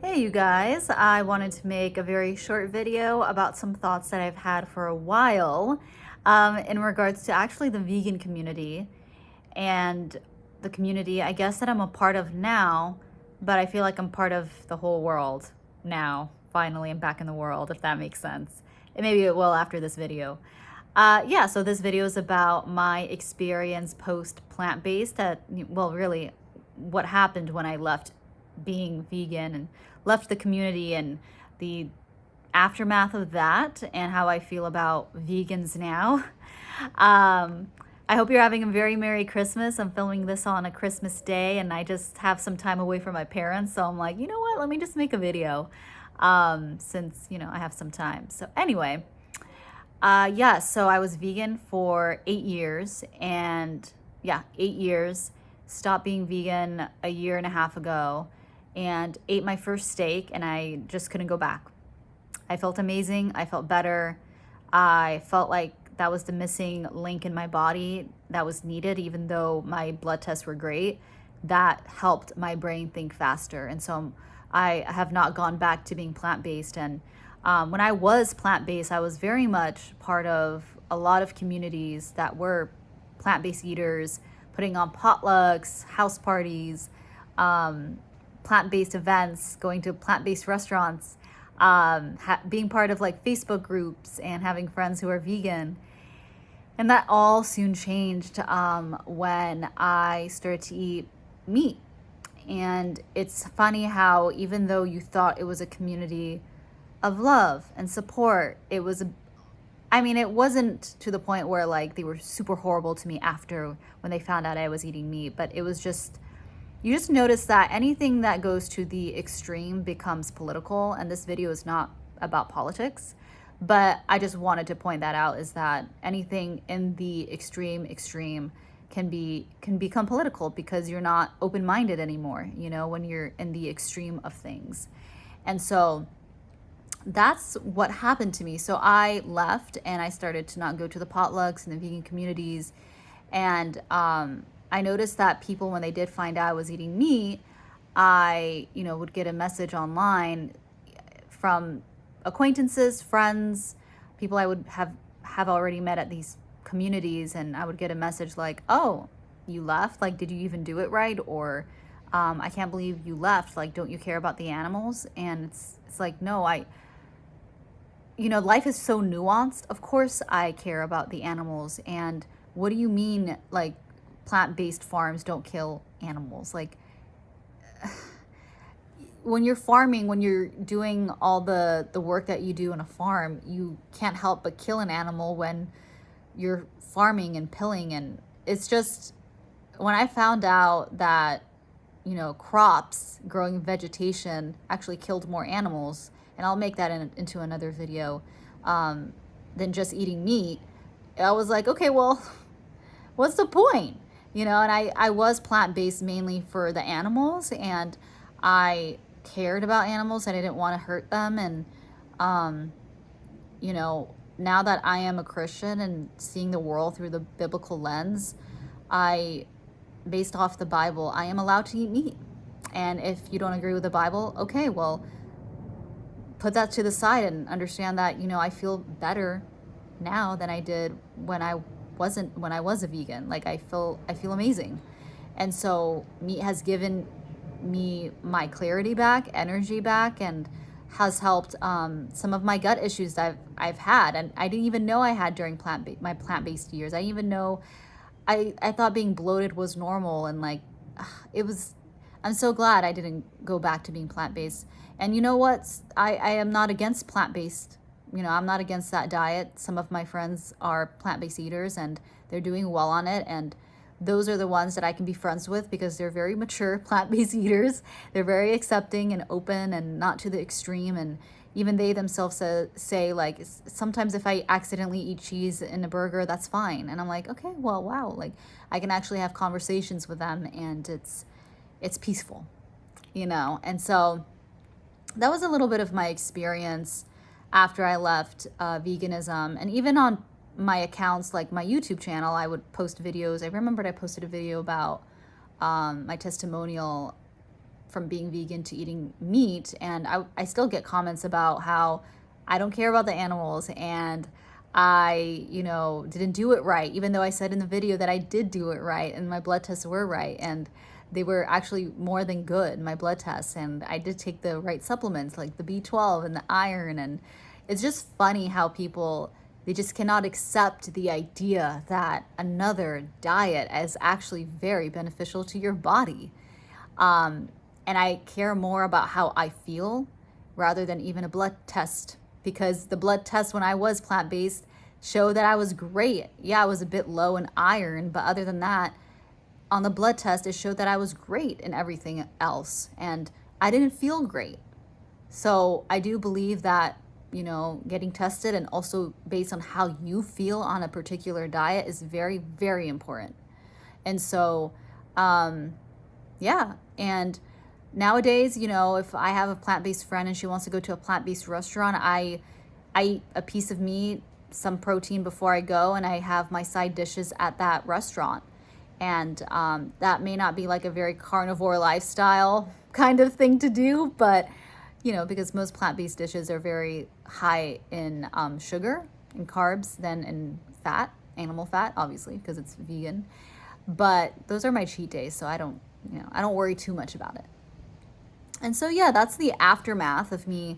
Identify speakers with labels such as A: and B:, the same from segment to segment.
A: Hey you guys, I wanted to make a very short video about some thoughts that I've had for a while in regards to actually the vegan community and the community I guess that I'm a part of now, but I feel like I'm part of the whole world now. Finally, I'm back in the world, if that makes sense. And maybe it will after this video. Yeah, so this video is about my experience post plant-based, well, really what happened when I left being vegan and left the community and the aftermath of that and how I feel about vegans now. I hope you're having a very Merry Christmas. I'm filming this on a Christmas day and I just have some time away from my parents. So I'm like, you know what? Let me just make a video since, I have some time. So anyway, yeah, so I was vegan for 8 years and yeah, 8 years. Stopped being vegan a year and a half ago and ate my first steak and I just couldn't go back. I felt amazing. I felt better. I felt like that was the missing link in my body that was needed, even though my blood tests were great. That helped my brain think faster. And so I have not gone back to being plant-based. And when I was plant-based, I was very much part of a lot of communities that were plant-based eaters, putting on potlucks, house parties, plant-based events, going to plant-based restaurants, being part of like Facebook groups and having friends who are vegan. And that all soon changed when I started to eat meat. And it's funny how even though you thought it was a community of love and support, it wasn't to the point where like they were super horrible to me after when they found out I was eating meat, but it was just, you just notice that anything that goes to the extreme becomes political. And this video is not about politics, but I just wanted to point that out, is that anything in the extreme can become political because you're not open-minded anymore, when you're in the extreme of things. And so that's what happened to me. So I left and I started to not go to the potlucks and the vegan communities. And I noticed that people, when they did find out I was eating meat, I, would get a message online from acquaintances, friends, people I would have already met at these communities. And I would get a message like, oh, you left? Like, did you even do it right? Or I can't believe you left. Like, don't you care about the animals? And it's like, no, life is so nuanced. Of course I care about the animals. And what do you mean, like, plant-based farms don't kill animals? Like, when you're farming, when you're doing all the work that you do in a farm, you can't help but kill an animal when you're farming and pilling. And it's just, when I found out that, crops, growing vegetation actually killed more animals, and I'll make that into another video, than just eating meat, I was like, okay, well, what's the point? And I was plant-based mainly for the animals, and I cared about animals. I didn't want to hurt them. And, now that I am a Christian and seeing the world through the biblical lens, based off the Bible, I am allowed to eat meat. And if you don't agree with the Bible, okay, well, put that to the side and understand that, I feel better now than I did when I was a vegan. Like, I feel amazing. And so meat has given me my clarity back, energy back, and has helped some of my gut issues that I've had. And I didn't even know I had during my plant-based years. I didn't even know, I thought being bloated was normal. And like, I'm so glad I didn't go back to being plant-based. And you know what? I am not against plant-based. I'm not against that diet. Some of my friends are plant-based eaters and they're doing well on it. And those are the ones that I can be friends with because they're very mature plant-based eaters. They're very accepting and open and not to the extreme. And even they themselves say like, sometimes if I accidentally eat cheese in a burger, that's fine. And I'm like, okay, well, wow. Like, I can actually have conversations with them and it's peaceful, And so that was a little bit of my experience after I left veganism. And even on my accounts, like my YouTube channel, I would post videos. I remembered I posted a video about my testimonial from being vegan to eating meat, and I still get comments about how I don't care about the animals, and I, didn't do it right, even though I said in the video that I did do it right and my blood tests were right, and they were actually more than good, my blood tests, and I did take the right supplements like the B12 and the iron. And it's just funny how people, they just cannot accept the idea that another diet is actually very beneficial to your body. And I care more about how I feel rather than even a blood test, because the blood test when I was plant-based showed that I was great. Yeah, I was a bit low in iron, but other than that, on the blood test, it showed that I was great in everything else, and I didn't feel great. So I do believe that, getting tested and also based on how you feel on a particular diet is very, very important. And so, yeah. And nowadays, if I have a plant-based friend and she wants to go to a plant-based restaurant, I eat a piece of meat, some protein before I go, and I have my side dishes at that restaurant. And that may not be like a very carnivore lifestyle kind of thing to do, but because most plant-based dishes are very high in sugar and carbs than in fat, animal fat, obviously, because it's vegan. But those are my cheat days, so I don't worry too much about it. And so, yeah, that's the aftermath of me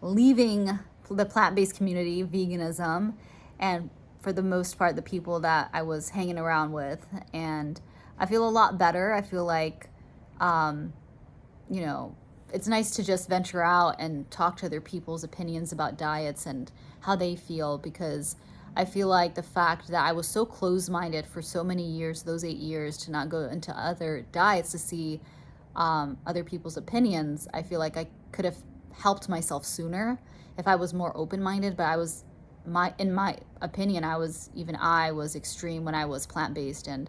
A: leaving the plant-based community, veganism, and for the most part, the people that I was hanging around with. And I feel a lot better. I feel like, it's nice to just venture out and talk to other people's opinions about diets and how they feel, because I feel like the fact that I was so closed-minded for so many years, those 8 years, to not go into other diets to see other people's opinions, I feel like I could have helped myself sooner if I was more open-minded. But in my opinion, I was extreme when I was plant-based. And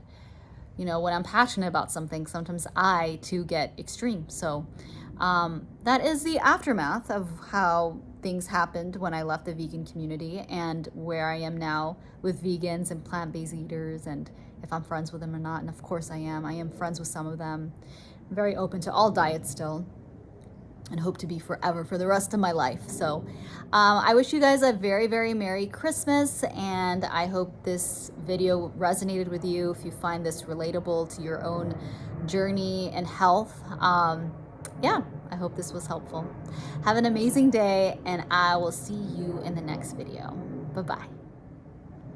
A: when I'm passionate about something, sometimes I too get extreme. So that is the aftermath of how things happened when I left the vegan community, and where I am now with vegans and plant-based eaters, and if I'm friends with them or not. And of course I am friends with some of them. I'm very open to all diets still, and hope to be forever for the rest of my life. So I wish you guys a very, very Merry Christmas, and I hope this video resonated with you. If you find this relatable to your own journey and health, yeah, I hope this was helpful. Have an amazing day, and I will see you in the next video. Bye-bye.